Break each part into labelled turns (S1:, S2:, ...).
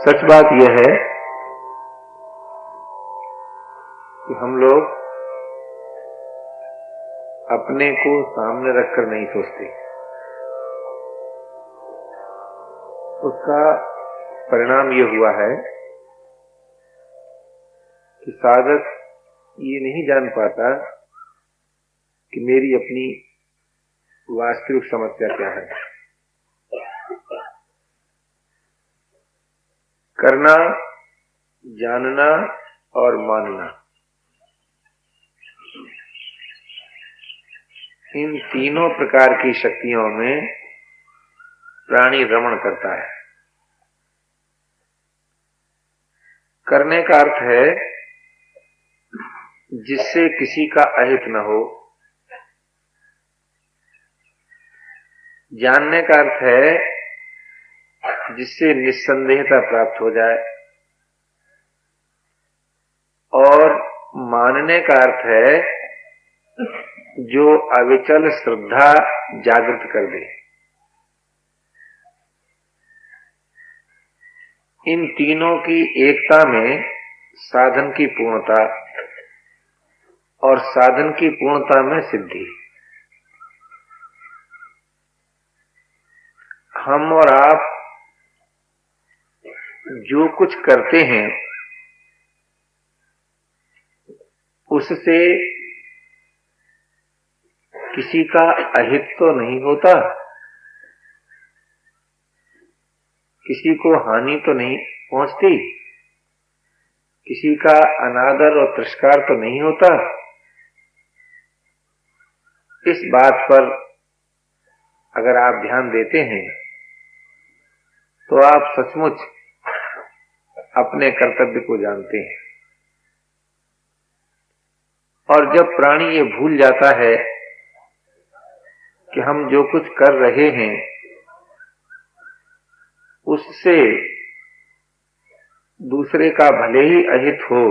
S1: सच बात यह है कि हम लोग अपने को सामने रखकर नहीं सोचते। उसका परिणाम यह हुआ है कि साधक ये नहीं जान पाता कि मेरी अपनी वास्तविक समस्या क्या है। करना, जानना और मानना, इन तीनों प्रकार की शक्तियों में प्राणी रमण करता है। करने का अर्थ है जिससे किसी का अहित न हो। जानने का अर्थ है जिससे निस्संदेहता प्राप्त हो जाए। और मानने का अर्थ है जो अविचल श्रद्धा जागृत कर दे। इन तीनों की एकता में साधन की पूर्णता और साधन की पूर्णता में सिद्धि। हम और आप जो कुछ करते हैं उससे किसी का अहित तो नहीं होता, किसी को हानि तो नहीं पहुंचती, किसी का अनादर और तिरस्कार तो नहीं होता। इस बात पर अगर आप ध्यान देते हैं तो आप सचमुच अपने कर्तव्य को जानते हैं। और जब प्राणी ये भूल जाता है कि हम जो कुछ कर रहे हैं उससे दूसरे का भले ही अहित हो,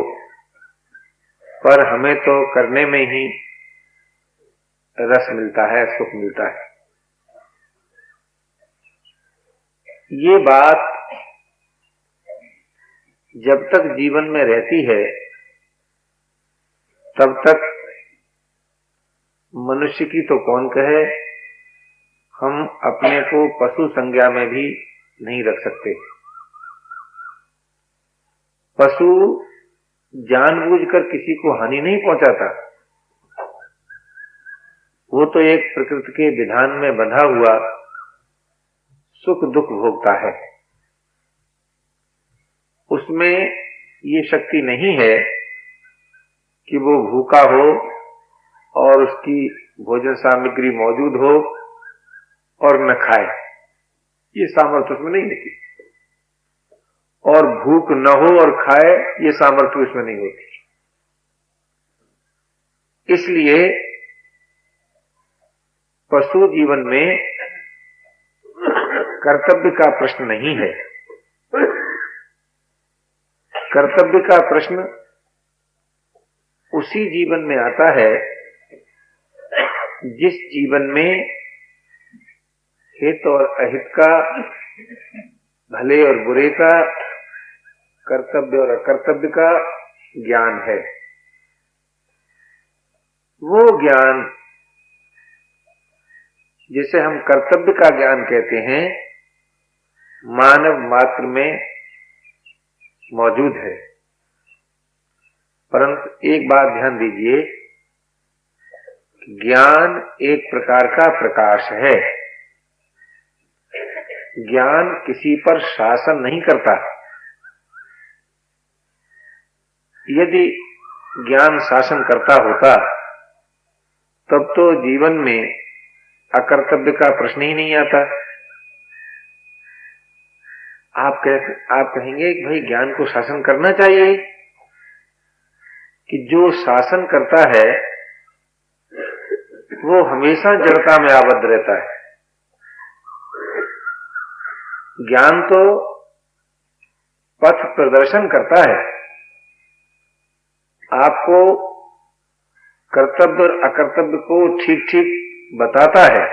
S1: पर हमें तो करने में ही रस मिलता है, सुख मिलता है। ये बात जब तक जीवन में रहती है तब तक मनुष्य की तो कौन कहे, हम अपने को पशु संज्ञा में भी नहीं रख सकते। पशु जानबूझकर किसी को हानि नहीं पहुंचाता, वो तो एक प्रकृति के विधान में बंधा हुआ सुख दुख भोगता है। उसमें ये शक्ति नहीं है कि वो भूखा हो और उसकी भोजन सामग्री मौजूद हो और न खाए, ये सामर्थ्य उसमें नहीं होती। और भूख न हो और खाए, ये सामर्थ्य उसमें नहीं होती। इसलिए पशु जीवन में कर्तव्य का प्रश्न नहीं है। कर्तव्य का प्रश्न उसी जीवन में आता है जिस जीवन में हित और अहित का, भले और बुरे का, कर्तव्य और अकर्तव्य का ज्ञान है। वो ज्ञान जिसे हम कर्तव्य का ज्ञान कहते हैं, मानव मात्र में मौजूद है। परंतु एक बात ध्यान दीजिए, ज्ञान एक प्रकार का प्रकाश है। ज्ञान किसी पर शासन नहीं करता। यदि ज्ञान शासन करता होता तब तो जीवन में अकर्तव्य का प्रश्न ही नहीं आता। आप कहेंगे कि भाई ज्ञान को शासन करना चाहिए, कि जो शासन करता है वो हमेशा जड़ता में आबद्ध रहता है। ज्ञान तो पथ प्रदर्शन करता है, आपको कर्तव्य और अकर्तव्य को ठीक ठीक बताता है।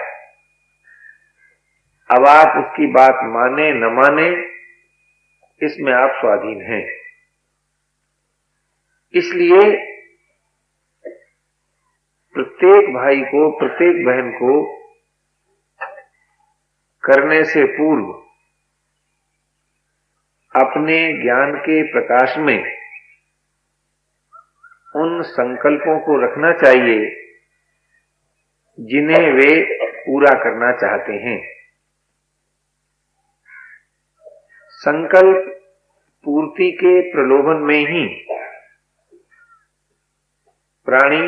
S1: अब आप उसकी बात माने न माने इसमें आप स्वाधीन हैं। इसलिए प्रत्येक भाई को, प्रत्येक बहन को करने से पूर्व अपने ज्ञान के प्रकाश में उन संकल्पों को रखना चाहिए जिन्हें वे पूरा करना चाहते हैं। संकल्प पूर्ति के प्रलोभन में ही प्राणी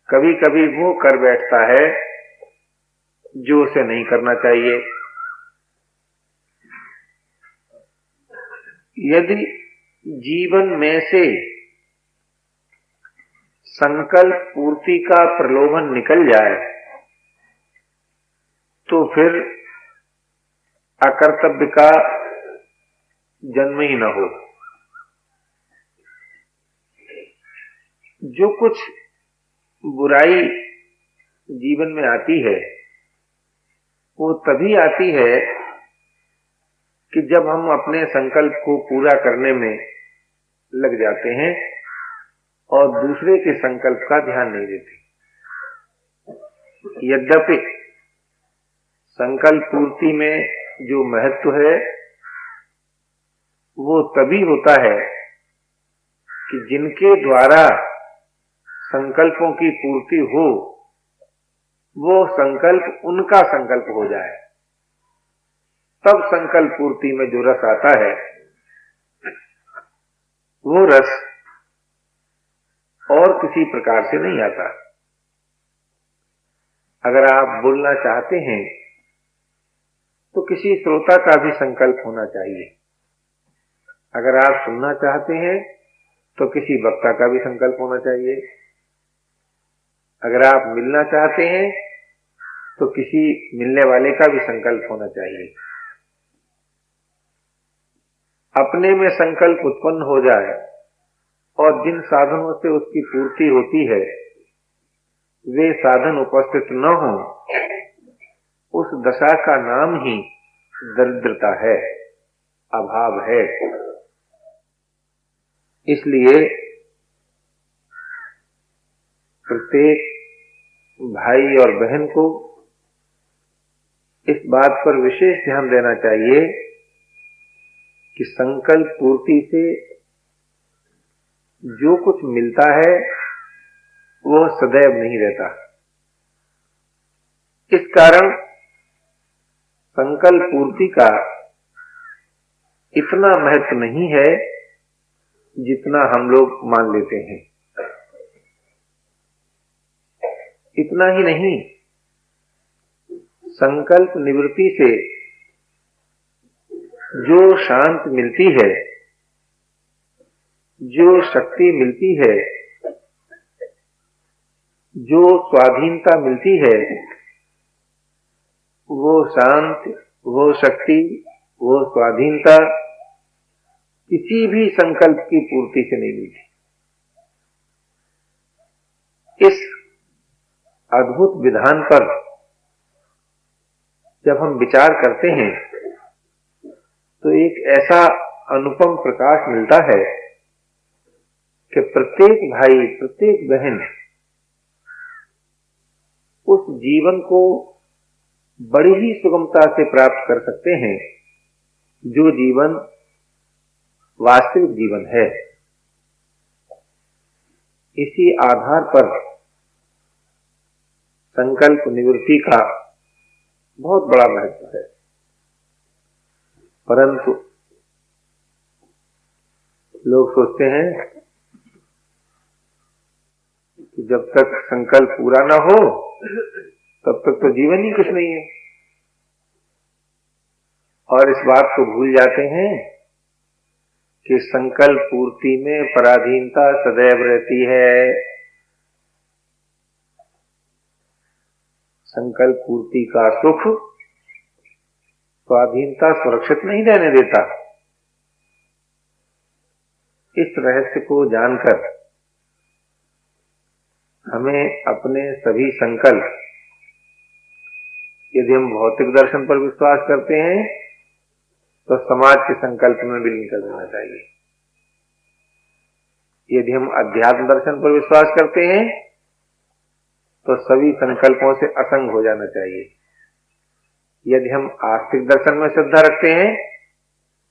S1: कभी कभी वो कर बैठता है जो उसे नहीं करना चाहिए। यदि जीवन में से संकल्प पूर्ति का प्रलोभन निकल जाए तो फिर अकर्तव्य का जन्म ही न हो। जो कुछ बुराई जीवन में आती है वो तभी आती है कि जब हम अपने संकल्प को पूरा करने में लग जाते हैं और दूसरे के संकल्प का ध्यान नहीं देते। यद्यपि संकल्प पूर्ति में जो महत्व है वो तभी होता है कि जिनके द्वारा संकल्पों की पूर्ति हो वो संकल्प उनका संकल्प हो जाए, तब संकल्प पूर्ति में जो रस आता है वो रस और किसी प्रकार से नहीं आता। अगर आप बोलना चाहते हैं तो किसी श्रोता का भी संकल्प होना चाहिए। अगर आप सुनना चाहते हैं तो किसी वक्ता का भी संकल्प होना चाहिए। अगर आप मिलना चाहते हैं तो किसी मिलने वाले का भी संकल्प होना चाहिए। अपने में संकल्प उत्पन्न हो जाए और जिन साधनों से उसकी पूर्ति होती है वे साधन उपस्थित न हो, उस दशा का नाम ही दरिद्रता है, अभाव है। इसलिए प्रत्येक भाई और बहन को इस बात पर विशेष ध्यान देना चाहिए कि संकल्प पूर्ति से जो कुछ मिलता है वो सदैव नहीं रहता। इस कारण संकल्प पूर्ति का इतना महत्व नहीं है जितना हम लोग मान लेते हैं। इतना ही नहीं, संकल्प निवृत्ति से जो शांति मिलती है, जो शक्ति मिलती है, जो स्वाधीनता मिलती है, वो शांति, वो शक्ति, वो स्वाधीनता किसी भी संकल्प की पूर्ति से नहीं मिलती। इस अद्भुत विधान पर जब हम विचार करते हैं तो एक ऐसा अनुपम प्रकाश मिलता है कि प्रत्येक भाई, प्रत्येक बहन उस जीवन को बड़ी ही सुगमता से प्राप्त कर सकते हैं जो जीवन वास्तविक जीवन है। इसी आधार पर संकल्प निवृत्ति का बहुत बड़ा महत्व है। परंतु लोग सोचते हैं कि जब तक संकल्प पूरा ना हो तब तक तो जीवन ही कुछ नहीं है, और इस बात को भूल जाते हैं कि संकल्प पूर्ति में पराधीनता सदैव रहती है। संकल्प पूर्ति का सुख स्वाधीनता सुरक्षित नहीं रहने देता। इस रहस्य को जानकर हमें अपने सभी संकल्प, यदि हम भौतिक दर्शन पर विश्वास करते हैं तो समाज के संकल्प में विलीन कर देना चाहिए। यदि हम अध्यात्म दर्शन पर विश्वास करते हैं तो सभी संकल्पों से असंग हो जाना चाहिए। यदि हम आस्तिक दर्शन में श्रद्धा रखते हैं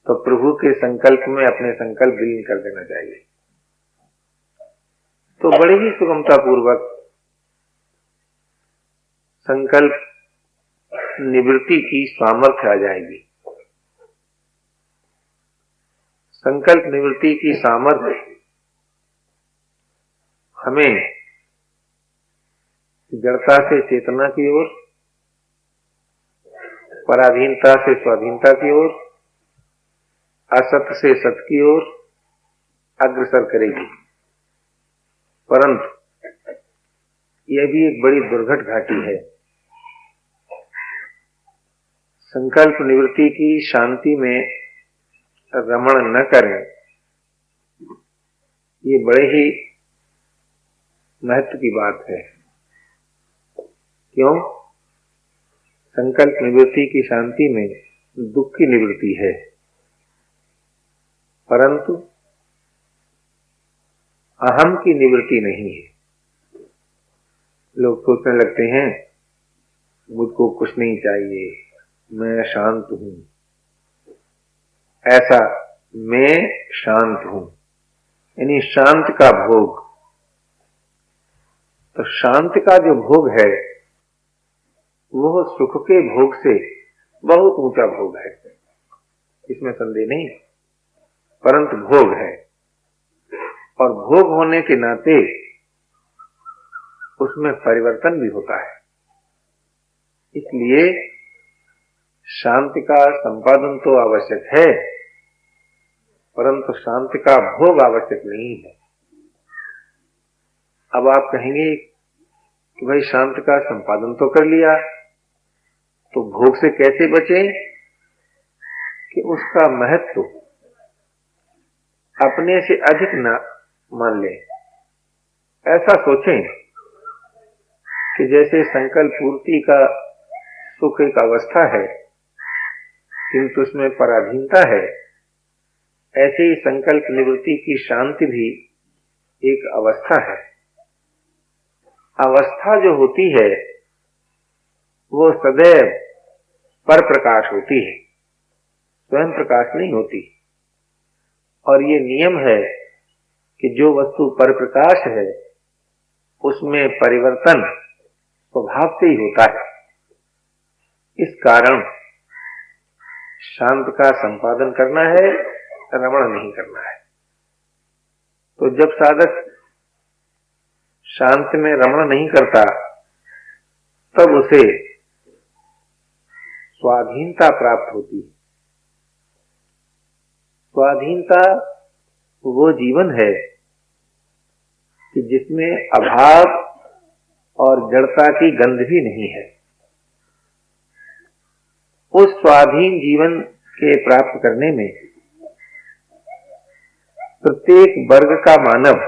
S1: तो प्रभु के संकल्प में अपने संकल्प विलीन कर देना चाहिए। तो बड़ी ही सुगमता पूर्वक संकल्प निवृत्ति की सामर्थ्य आ जाएगी। संकल्प निवृत्ति की सामर्थ्य हमें जड़ता से चेतना की ओर, पराधीनता से स्वाधीनता की ओर, असत से सत की ओर अग्रसर करेगी। परंतु यह भी एक बड़ी दुर्घट घाटी है। संकल्प निवृत्ति की शांति में रमण न करें, ये बड़े ही महत्व की बात है। क्यों? संकल्प निवृत्ति की शांति में दुख की निवृत्ति है, परंतु अहम की निवृत्ति नहीं है। लोग सोचने लगते हैं मुझको कुछ नहीं चाहिए, मैं शांत हूं। ऐसा मैं शांत हूं यानी शांत का भोग। तो शांत का जो भोग है वह सुख के भोग से बहुत ऊंचा भोग है, इसमें संदेह नहीं, परंतु भोग है। और भोग होने के नाते उसमें परिवर्तन भी होता है। इसलिए शांति का संपादन तो आवश्यक है, परंतु शांति का भोग आवश्यक नहीं है। अब आप कहेंगे कि भाई शांति का संपादन तो कर लिया, तो भोग से कैसे बचे? कि उसका महत्व अपने से अधिक न मान ले। ऐसा सोचें कि जैसे संकल्प पूर्ति का सुख एक अवस्था है किंतु उसमें पराधीनता है, ऐसे ही संकल्प निवृत्ति की शांति भी एक अवस्था है। अवस्था जो होती है वो सदैव पर प्रकाश होती है, स्वयं प्रकाश नहीं होती। और ये नियम है कि जो वस्तु पर प्रकाश है उसमें परिवर्तन स्वभाव से ही होता है। इस कारण शांत का संपादन करना है, रमण नहीं करना है। तो जब साधक शांति में रमण नहीं करता तब उसे स्वाधीनता प्राप्त होती है। स्वाधीनता वो जीवन है कि जिसमें अभाव और जड़ता की गंध भी नहीं है। उस स्वाधीन जीवन के प्राप्त करने में प्रत्येक वर्ग का मानव,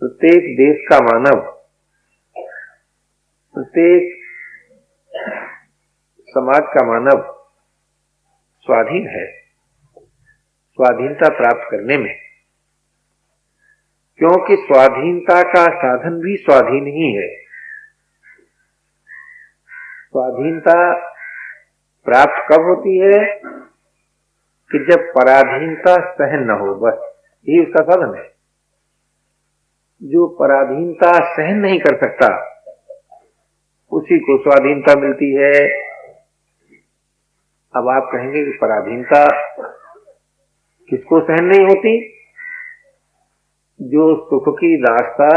S1: प्रत्येक देश का मानव, प्रत्येक समाज का मानव स्वाधीन है। स्वाधीनता प्राप्त करने में, क्योंकि स्वाधीनता का साधन भी स्वाधीन ही है। स्वाधीनता प्राप्त कब होती है? कि जब पराधीनता सहन न हो, बस यही उसका साधन है। जो पराधीनता सहन नहीं कर सकता उसी को स्वाधीनता मिलती है। अब आप कहेंगे कि पराधीनता किसको सहन नहीं होती? जो सुख की दास्ता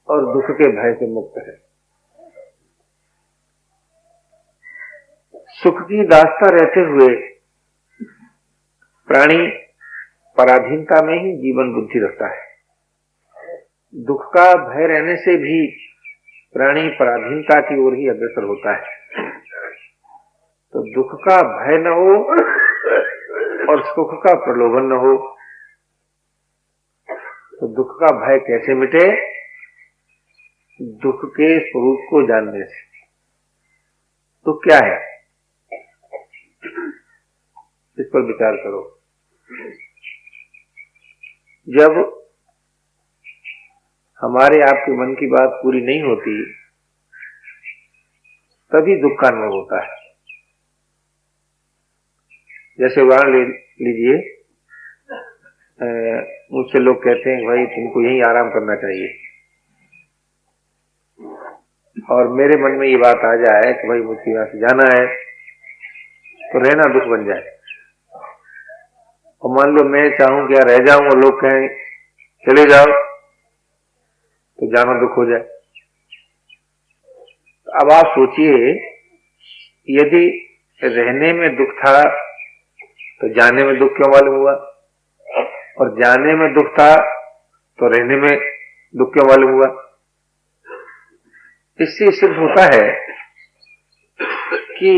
S1: और दुख के भय से मुक्त है। सुख की दास्ता रहते हुए प्राणी पराधीनता में ही जीवन बुद्धि रखता है। दुख का भय रहने से भी प्राणी पराधीनता की ओर ही अग्रसर होता है। तो दुख का भय न हो और सुख का प्रलोभन न हो, तो दुख का भय कैसे मिटे? दुख के स्वरूप को जानने से। तो क्या है? इस पर विचार करो। जब हमारे आपके मन की बात पूरी नहीं होती तभी दुख का अनुभव होता है। जैसे उदाहरण लीजिए, मुझसे लोग कहते हैं भाई तुमको यहीं आराम करना चाहिए, और मेरे मन में ये बात आ जाए कि भाई मुझे यहां से जाना है, तो रहना दुख बन जाए। और मान लो मैं चाहूं कि रह जाऊं और लोग कहें चले जाओ, तो जाना दुख हो जाए। अब आप सोचिए, यदि रहने में दुख था तो जाने में दुख क्यों मालूम हुआ, और जाने में दुख था तो रहने में दुख क्यों मालूम हुआ। इससे सिद्ध होता है कि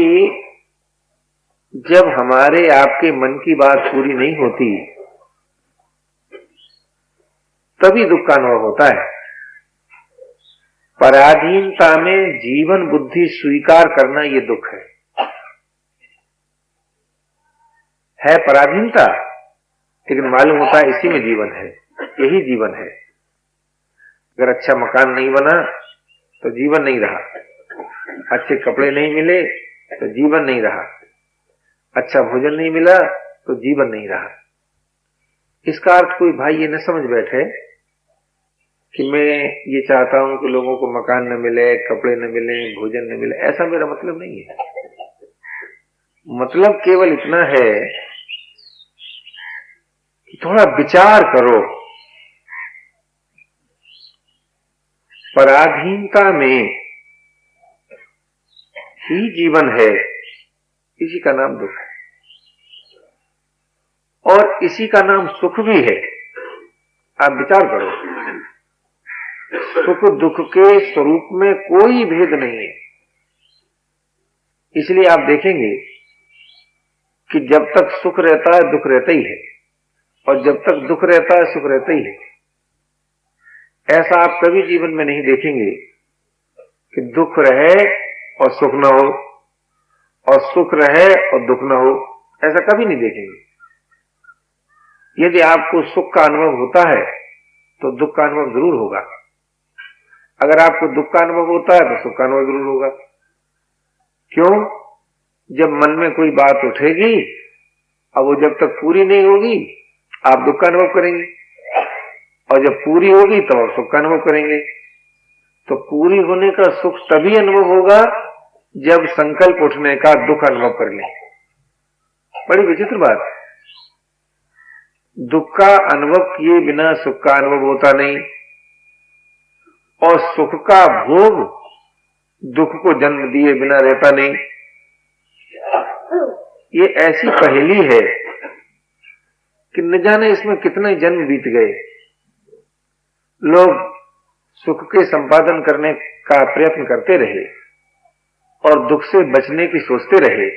S1: जब हमारे आपके मन की बात पूरी नहीं होती तभी दुख का अनुभव होता है। पराधीनता में जीवन बुद्धि स्वीकार करना ये दुख है पराधीनता, लेकिन मालूम होता है इसी में जीवन है, यही जीवन है। अगर अच्छा मकान नहीं बना तो जीवन नहीं रहा, अच्छे कपड़े नहीं मिले तो जीवन नहीं रहा, अच्छा भोजन नहीं मिला तो जीवन नहीं रहा। इसका अर्थ कोई भाई ये न समझ बैठे कि मैं ये चाहता हूं कि लोगों को मकान न मिले, कपड़े न मिले, भोजन न मिले। ऐसा मेरा मतलब नहीं है। मतलब केवल इतना है कि थोड़ा विचार करो। पराधीनता में ही जीवन है, इसी का नाम दुख है, और इसी का नाम सुख भी है। आप विचार करो, सुख दुख के स्वरूप में कोई भेद नहीं है। इसलिए आप देखेंगे कि जब तक सुख रहता है दुख रहता ही है, और जब तक दुख रहता है सुख रहता ही है। ऐसा आप कभी जीवन में नहीं देखेंगे कि दुख रहे और सुख न हो, और सुख रहे और दुख न हो। ऐसा कभी नहीं देखेंगे। यदि आपको सुख का अनुभव होता है तो दुख का अनुभव जरूर होगा। अगर आपको दुख का अनुभव होता है तो सुख का अनुभव जरूर होगा। क्यों? जब मन में कोई बात उठेगी, अब वो जब तक पूरी नहीं होगी आप दुख का अनुभव करेंगे, और जब पूरी होगी तब आप सुख का अनुभव करेंगे। तो पूरी होने का सुख तभी अनुभव होगा जब संकल्प उठने का दुख अनुभव कर लें। बड़ी विचित्र बात। दुख का अनुभव किए बिना सुख का अनुभव होता नहीं, और सुख का भोग दुख को जन्म दिए बिना रहता नहीं। ये ऐसी पहेली है कि न जाने इसमें कितने जन्म बीत गए। लोग सुख के संपादन करने का प्रयत्न करते रहे और दुख से बचने की सोचते रहे,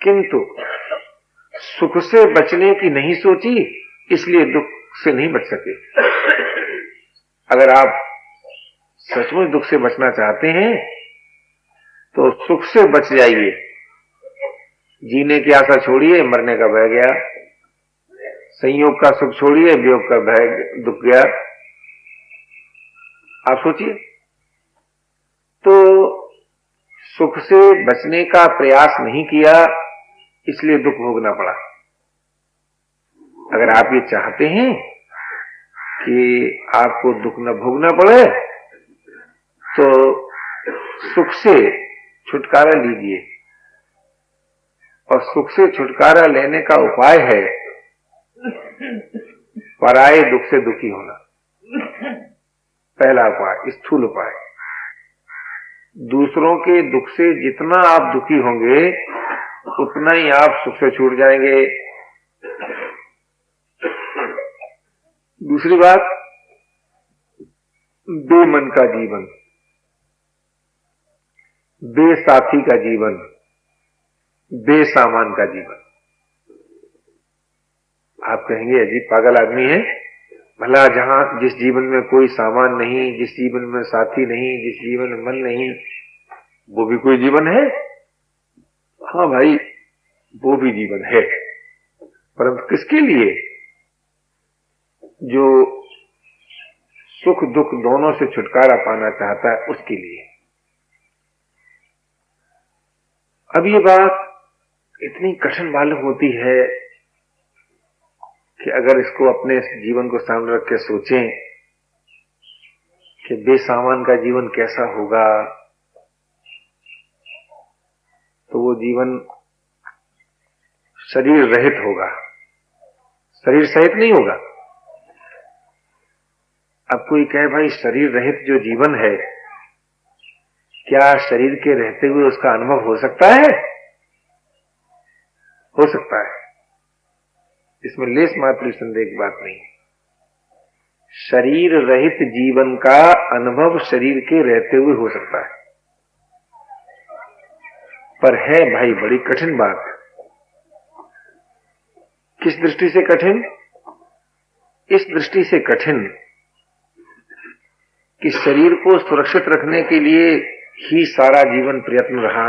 S1: किंतु सुख से बचने की नहीं सोची, इसलिए दुख से नहीं बच सके। अगर आप सचमुच दुख से बचना चाहते हैं तो सुख से बच जाइए। जीने की आशा छोड़िए, मरने का भय गया। संयोग का सुख छोड़िए, वियोग का भय दुख गया। आप सोचिए। तो सुख से बचने का प्रयास नहीं किया, इसलिए दुख भोगना पड़ा। अगर आप ये चाहते हैं कि आपको दुख न भोगना पड़े तो सुख से छुटकारा लीजिए, और सुख से छुटकारा लेने का उपाय है पराये दुख से दुखी होना। पहला उपाय, स्थूल उपाय। दूसरों के दुख से जितना आप दुखी होंगे उतना ही आप सुख से छूट जाएंगे। दूसरी बात, बेमन का जीवन, बेसाथी का जीवन, बेसामान का जीवन। आप कहेंगे अजीब पागल आदमी है, भला जहां जिस जीवन में कोई सामान नहीं, जिस जीवन में साथी नहीं, जिस जीवन में मन नहीं, वो भी कोई जीवन है? हाँ भाई, वो भी जीवन है, परंतु किसके लिए? जो सुख दुख दोनों से छुटकारा पाना चाहता है उसके लिए। अब ये बात इतनी कठिन मालूम होती है कि अगर इसको अपने जीवन को सामने रख के सोचें कि बेसामान का जीवन कैसा होगा, तो वो जीवन शरीर रहित होगा, शरीर सहित नहीं होगा। अब कोई कहे भाई शरीर रहित जो जीवन है, क्या शरीर के रहते हुए उसका अनुभव हो सकता है? हो सकता है, इसमें लेस मात्र संदेह की बात नहीं। शरीर रहित जीवन का अनुभव शरीर के रहते हुए हो सकता है, पर है भाई बड़ी कठिन बात। किस दृष्टि से कठिन? इस दृष्टि से कठिन कि शरीर को सुरक्षित रखने के लिए ही सारा जीवन प्रयत्न रहा,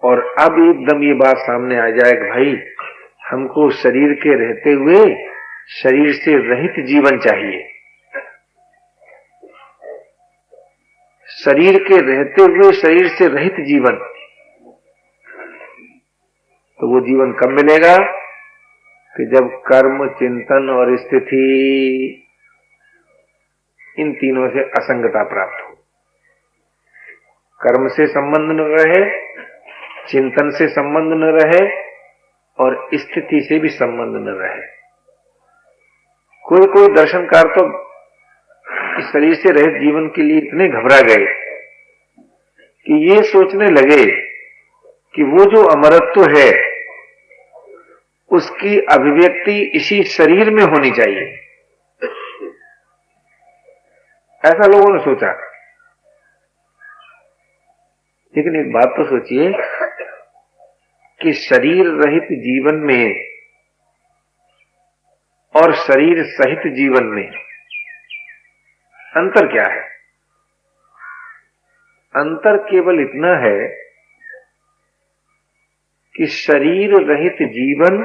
S1: और अब एकदम ये बात सामने आ जाए कि भाई हमको शरीर के रहते हुए शरीर से रहित जीवन चाहिए। शरीर के रहते हुए शरीर से रहित जीवन, तो वो जीवन कब मिलेगा? कि जब कर्म, चिंतन और स्थिति इन तीनों से असंगता प्राप्त हो। कर्म से संबंध न रहे, चिंतन से संबंध न रहे और स्थिति से भी संबंध न रहे। कोई दर्शनकार तो इस शरीर से रहित जीवन के लिए इतने घबरा गए कि ये सोचने लगे कि वो जो अमरत्व है उसकी अभिव्यक्ति इसी शरीर में होनी चाहिए, ऐसा लोगों ने सोचा। लेकिन एक बात तो सोचिए कि शरीर रहित जीवन में और शरीर सहित जीवन में अंतर क्या है? अंतर केवल इतना है कि शरीर रहित जीवन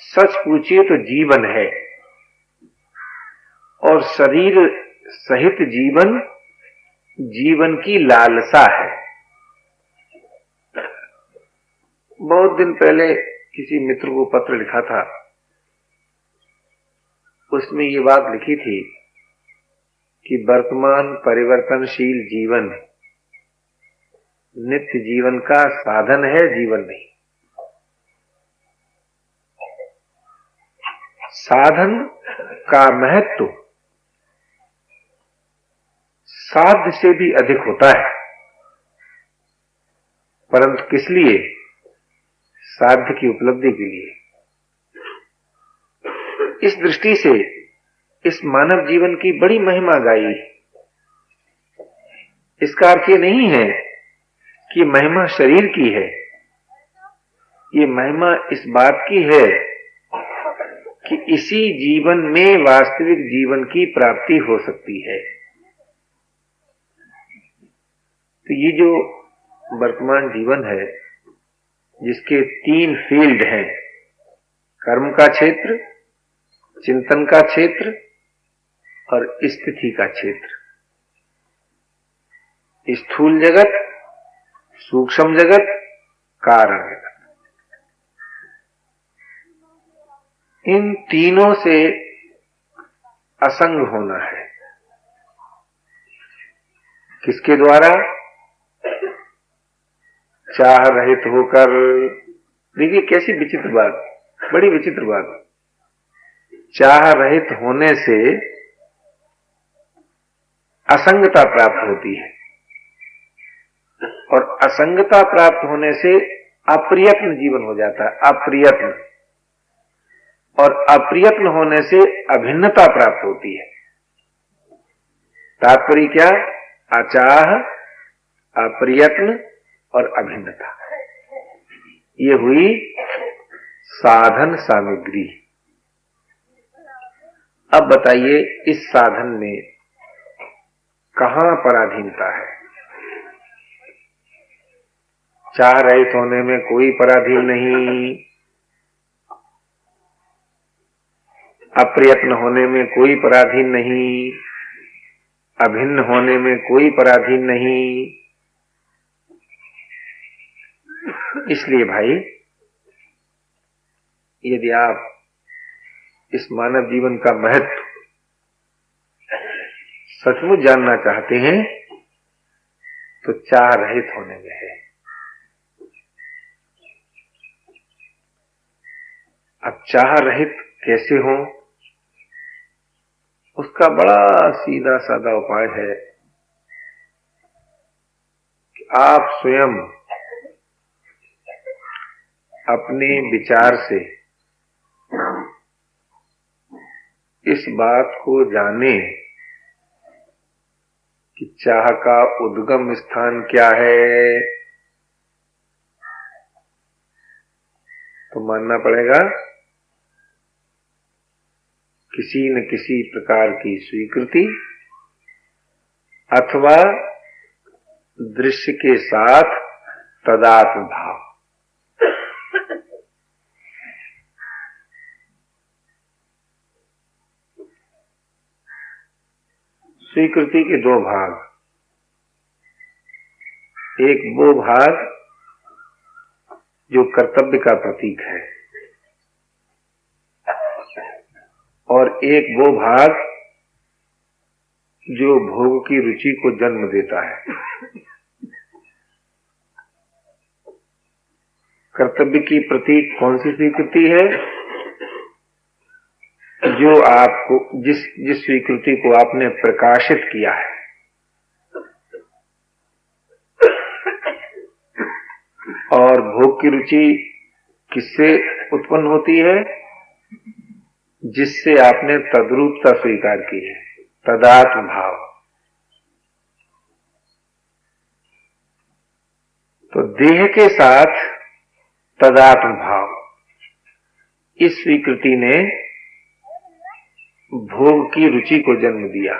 S1: सच पूछिए तो जीवन है, और शरीर सहित जीवन जीवन की लालसा है। बहुत दिन पहले किसी मित्र को पत्र लिखा था, उसमें ये बात लिखी थी कि वर्तमान परिवर्तनशील जीवन नित्य जीवन का साधन है, जीवन नहीं। साधन का महत्व साध्य से भी अधिक होता है, परंतु किस लिए? साध्य की उपलब्धि के लिए। इस दृष्टि से इस मानव जीवन की बड़ी महिमा गाई। इसका अर्थ ये नहीं है कि महिमा शरीर की है, ये महिमा इस बात की है कि इसी जीवन में वास्तविक जीवन की प्राप्ति हो सकती है। तो ये जो वर्तमान जीवन है, जिसके 3 फील्ड हैं, कर्म का क्षेत्र, चिंतन का क्षेत्र और स्थिति का क्षेत्र, स्थूल जगत, सूक्ष्म जगत, कारण जगत, इन तीनों से असंग होना है। किसके द्वारा? चाह रहित होकर। देखिए कैसी विचित्र बात, बड़ी विचित्र बात। चाह रहित होने से असंगता प्राप्त होती है, और असंगता प्राप्त होने से अप्रयत्न जीवन हो जाता है, अप्रयत्न, और अप्रयत्न होने से अभिन्नता प्राप्त होती है। तात्पर्य क्या? अचाह, अप्रयत्न और अभिन्नता, ये हुई साधन सामग्री। अब बताइए इस साधन में कहां पराधीनता है? चाह रहित होने में कोई पराधीन नहीं, अप्रयत्न होने में कोई पराधीन नहीं, अभिन्न होने में कोई पराधीन नहीं। इसलिए भाई, यदि आप इस मानव जीवन का महत्व सचमुच जानना चाहते हैं तो चाह रहित होने में है। अब चाह रहित कैसे हो, उसका बड़ा सीधा साधा उपाय है कि आप स्वयं अपने विचार से इस बात को जाने कि चाह का उद्गम स्थान क्या है। तो मानना पड़ेगा किसी न किसी प्रकार की स्वीकृति अथवा दृश्य के साथ तदात्म भाव। स्वीकृति के दो भाग, एक वो भाग जो कर्तव्य का प्रतीक है और एक वो भाग जो भोग की रुचि को जन्म देता है। कर्तव्य की प्रतीक कौन सी स्वीकृति है? जो आपको जिस स्वीकृति को आपने प्रकाशित किया है। और भोग की रुचि किससे उत्पन्न होती है? जिससे आपने तद्रूपता स्वीकार की है, तदात्म भाव। तो देह के साथ तदात्म भाव, इस स्वीकृति ने भोग की रुचि को जन्म दिया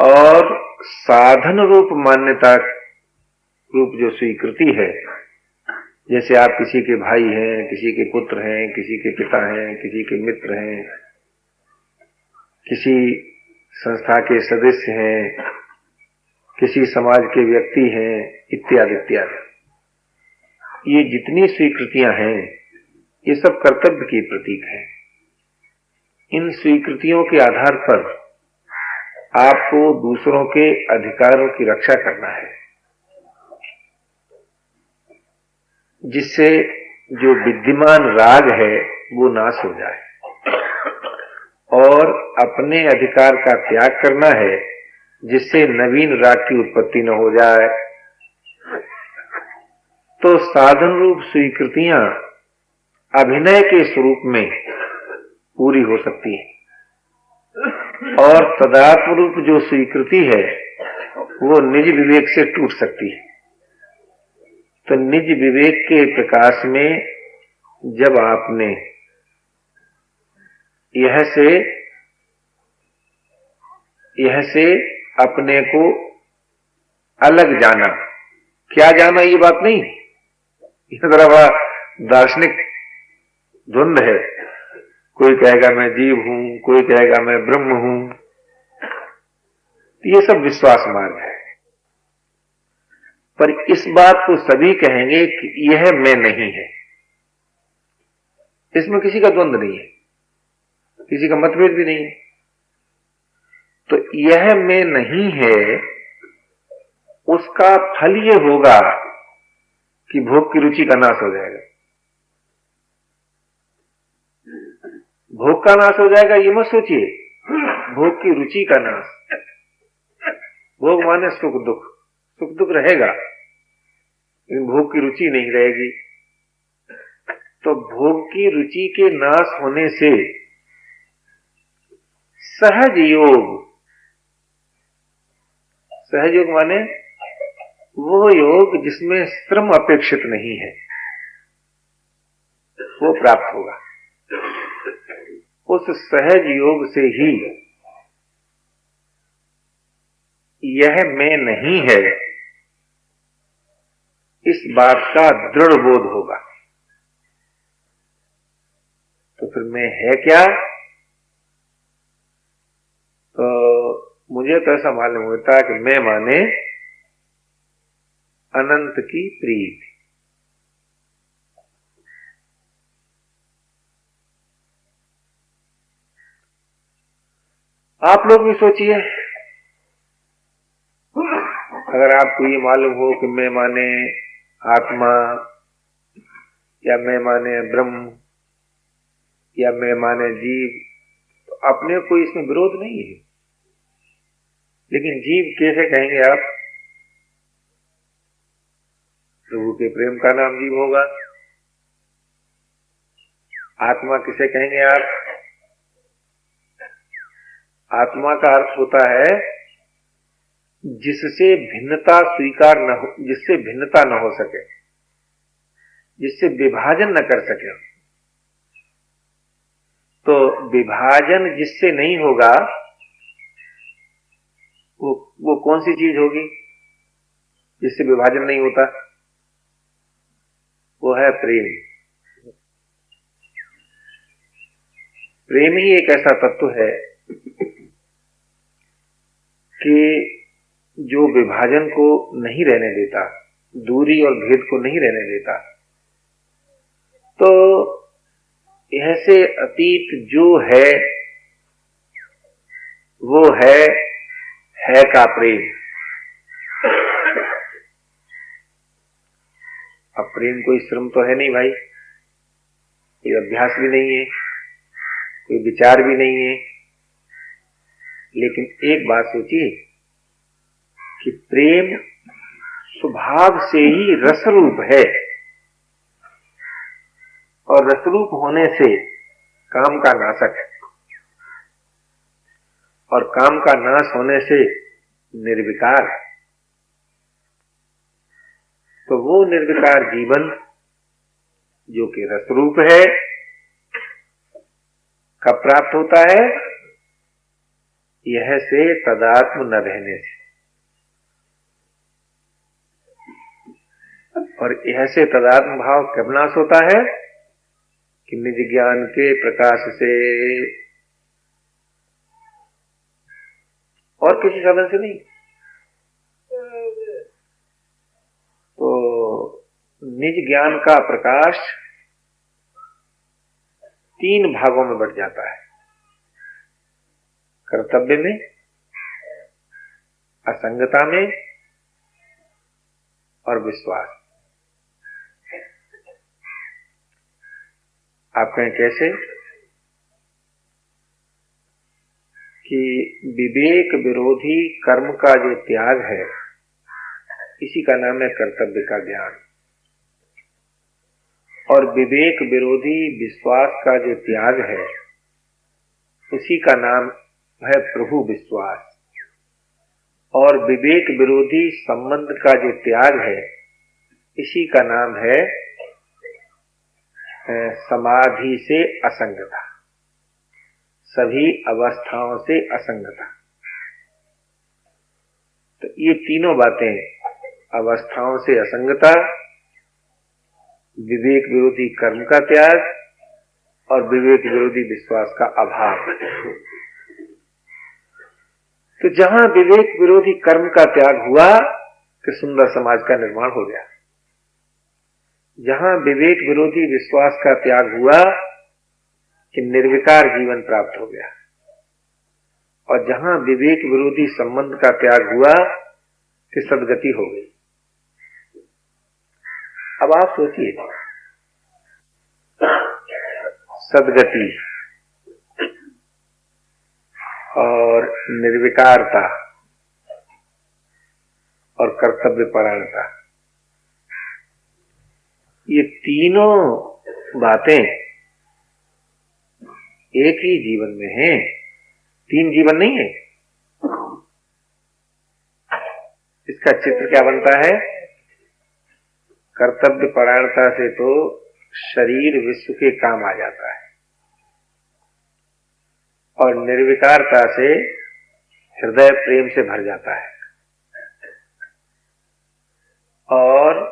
S1: और साधन रूप मान्यता रूप जो स्वीकृति है, जैसे आप किसी के भाई हैं, किसी के पुत्र हैं, किसी के पिता हैं, किसी के मित्र हैं, किसी संस्था के सदस्य हैं, किसी समाज के व्यक्ति हैं, इत्यादि इत्यादि। ये जितनी स्वीकृतियां हैं ये सब कर्तव्य की प्रतीक हैं। इन स्वीकृतियों के आधार पर आपको दूसरों के अधिकारों की रक्षा करना है, जिससे जो विद्यमान राग है वो नाश हो जाए, और अपने अधिकार का त्याग करना है जिससे नवीन राग की उत्पत्ति न हो जाए। तो साधन रूप स्वीकृतियां अभिनय के स्वरूप में पूरी हो सकती है और तदात्म रूप जो स्वीकृति है वो निज विवेक से टूट सकती है। तो निज विवेक के प्रकाश में जब आपने यह से अपने को अलग जाना, क्या जाना ये बात नहीं, यह जरा बड़ा दार्शनिक द्वंद है। कोई कहेगा मैं जीव हूं, कोई कहेगा मैं ब्रह्म हूं। ये सब विश्वास मार्ग है, पर इस बात को सभी कहेंगे कि यह मैं नहीं है। इसमें किसी का द्वंद नहीं है, किसी का मतभेद भी नहीं है। तो यह मैं नहीं है, उसका फल यह होगा कि भोग की रुचि का नाश हो जाएगा। भोग का नाश हो जाएगा ये मत सोचिए, भोग की रुचि का नाश। भोग माने सुख दुख, सुख दुख रहेगा लेकिन भोग की रुचि नहीं रहेगी। तो भोग की रुचि के नाश होने से सहज योग, सहज योग माने वो योग जिसमें श्रम अपेक्षित नहीं है, वो प्राप्त होगा। उस सहज योग से ही यह मैं नहीं है इस बात का दृढ़ बोध होगा तो फिर मैं है क्या। तो मुझे तो ऐसा मालूम होता है कि मैं माने अनंत की प्रीति। आप लोग भी सोचिए, अगर आपको ये मालूम हो कि मैं माने आत्मा, या मैं माने ब्रह्म, या मैं माने जीव, तो अपने कोई इसमें विरोध नहीं है। लेकिन जीव कैसे कहेंगे आप? प्रभु के प्रेम का नाम जीव होगा। आत्मा किसे कहेंगे आप? आत्मा का अर्थ होता है जिससे भिन्नता स्वीकार न हो, जिससे भिन्नता न हो सके, जिससे विभाजन न कर सके। तो विभाजन जिससे नहीं होगा वो कौन सी चीज होगी जिससे विभाजन नहीं होता? वो है प्रेम। प्रेम ही एक ऐसा तत्व है कि जो विभाजन को नहीं रहने देता, दूरी और भेद को नहीं रहने देता। तो यह से अतीत जो है वो है का प्रेम। अब प्रेम कोई श्रम तो है नहीं भाई, कोई अभ्यास भी नहीं है, कोई विचार भी नहीं है। लेकिन एक बात सोचिए कि प्रेम स्वभाव से ही रसरूप है, और रसरूप होने से काम का नाशक है, और काम का नाश होने से निर्विकार है। तो वो निर्विकार जीवन जो कि रसरूप है कब प्राप्त होता है? यह से तदात्म न रहने से। और यह से तदात्म भाव कब नाश होता है? कि निज ज्ञान के प्रकाश से, और किसी साधन से नहीं। तो निज ज्ञान का प्रकाश 3 भागों में बढ़ जाता है। कर्तव्य में, असंगता में और विश्वास। आप कहें कैसे? कि विवेक विरोधी कर्म का जो त्याग है इसी का नाम है कर्तव्य का ज्ञान, और विवेक विरोधी विश्वास का जो त्याग है उसी का नाम है प्रभु विश्वास, और विवेक विरोधी संबंध का जो त्याग है इसी का नाम है समाधि से असंगता, सभी अवस्थाओं से असंगता। तो ये तीनों बातें, अवस्थाओं से असंगता, विवेक विरोधी कर्म का त्याग और विवेक विरोधी विश्वास का अभाव। तो जहां विवेक विरोधी कर्म का त्याग हुआ कि सुंदर समाज का निर्माण हो गया, जहां विवेक विरोधी विश्वास का त्याग हुआ कि निर्विकार जीवन प्राप्त हो गया, और जहां विवेक विरोधी संबंध का त्याग हुआ कि सद्गति हो गई। अब आप सोचिए, सद्गति और निर्विकारता और कर्तव्य परायणता, ये तीनों बातें एक ही जीवन में हैं, 3 जीवन नहीं है। इसका चित्र क्या बनता है? कर्तव्य परायणता से तो शरीर विश्व के काम आ जाता है, और निर्विकारता से हृदय प्रेम से भर जाता है, और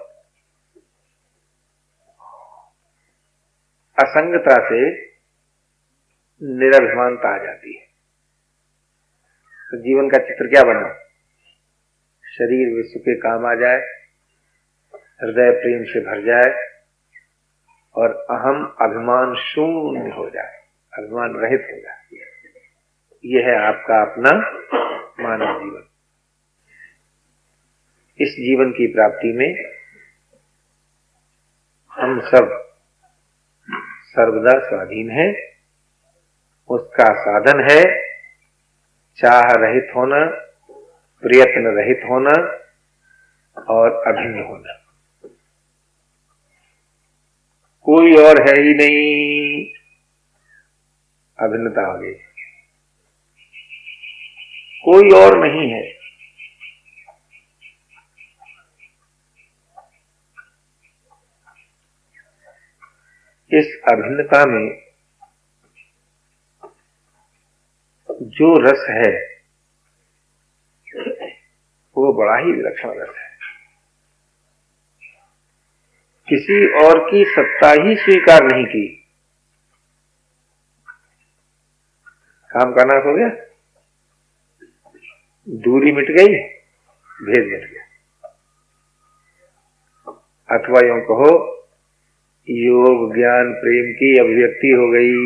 S1: असंगता से निरभिमानता आ जाती है। तो जीवन का चित्र क्या बना? शरीर विश्व के काम आ जाए, हृदय प्रेम से भर जाए और अहम अभिमान शून्य हो जाए, अभिमान रहित हो जाए। यह है आपका अपना मानव जीवन। इस जीवन की प्राप्ति में हम सब सर्वदा स्वाधीन हैं। उसका साधन है चाह रहित होना, प्रयत्न रहित होना और अभिन्न होना। कोई और है ही नहीं, अभिन्नता हो गई। कोई और नहीं है। इस अभिन्नता में जो रस है वो बड़ा ही विलक्षण रस है। किसी और की सत्ता ही स्वीकार नहीं की, काम का नाश हो गया, दूरी मिट गई, भेद मिट गया। अथवा यूं कहो, योग ज्ञान प्रेम की अभिव्यक्ति हो गई।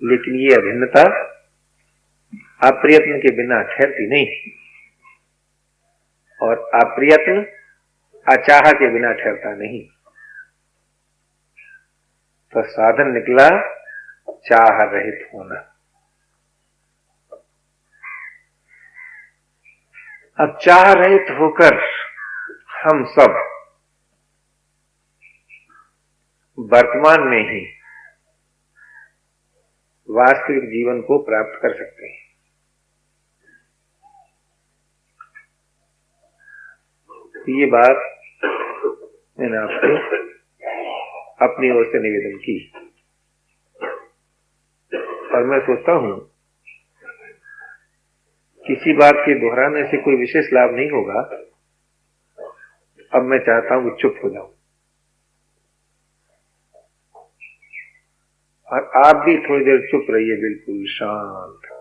S1: लेकिन ये अभिन्नता अप्रयत्न के बिना ठहरती नहीं, और अप्रयत्न अचाह के बिना ठहरता नहीं। तो साधन निकला चाह रहित होना। अब चाह रहित होकर हम सब वर्तमान में ही वास्तविक जीवन को प्राप्त कर सकते हैं। तो ये बात मैंने आपसे अपनी ओर से निवेदन की, और मैं सोचता हूं किसी बात के दोहराने से कोई विशेष लाभ नहीं होगा। अब मैं चाहता हूं कि चुप हो जाऊं, और आप भी थोड़ी देर चुप रहिए, बिल्कुल शांत।